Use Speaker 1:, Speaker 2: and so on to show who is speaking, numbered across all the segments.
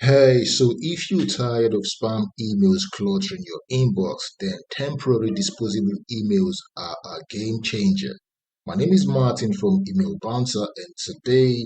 Speaker 1: Hey, so if you're tired of spam emails cluttering your inbox, then temporary disposable emails are a game changer. My name is Martin from Email Bouncer, and today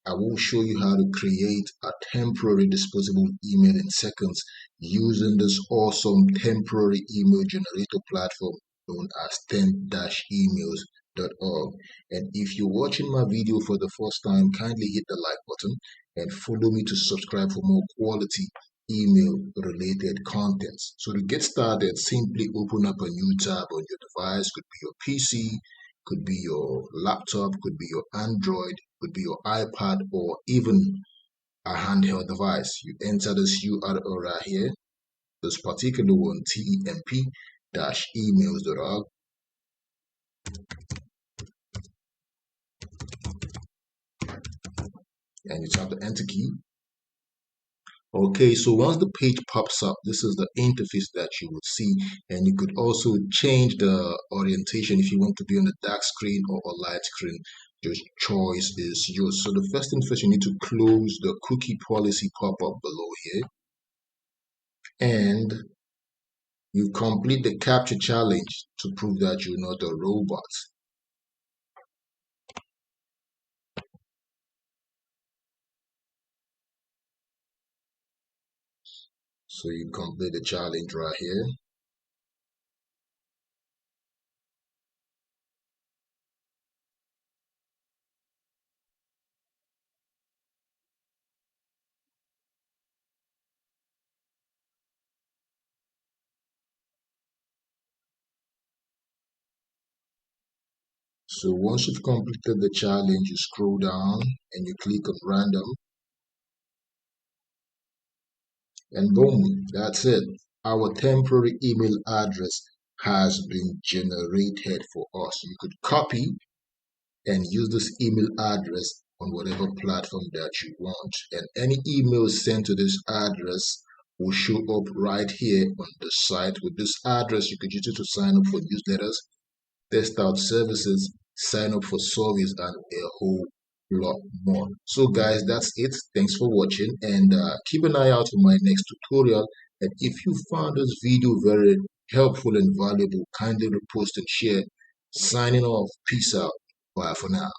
Speaker 1: I will show you how to create a temporary disposable email in seconds using this awesome temporary email generator platform known as temp-emails.org. And if you're watching my video for the first time, kindly hit the like button and follow me to subscribe for more quality email related contents. So to get started, simply open up a new tab on your device. Could be your PC, could be your laptop, could be your Android, could be your iPad, or even a handheld device. You enter this URL right here, this particular one, temp-emails.org, and you tap the enter key. Okay, so once the page pops up, this is the interface that you would see, and you could also change the orientation if you want to be on a dark screen or a light screen. Your choice is yours. So the first thing first, you need to close the cookie policy pop-up below here, and you complete the capture challenge to prove that you're not a robot. So you complete the challenge right here. So once you've completed the challenge, you scroll down and you click on random, and boom, that's it. Our temporary email address has been generated for us. You could copy and use this email address on whatever platform that you want. And any email sent to this address will show up right here on the site. With this address, you could use it to sign up for newsletters, test out services, sign up for surveys, and a whole lot more. So guys, that's it. Thanks for watching, and keep an eye out for my next tutorial. And if you found this video very helpful and valuable, kindly repost and share. Signing off. Peace out. Bye for now.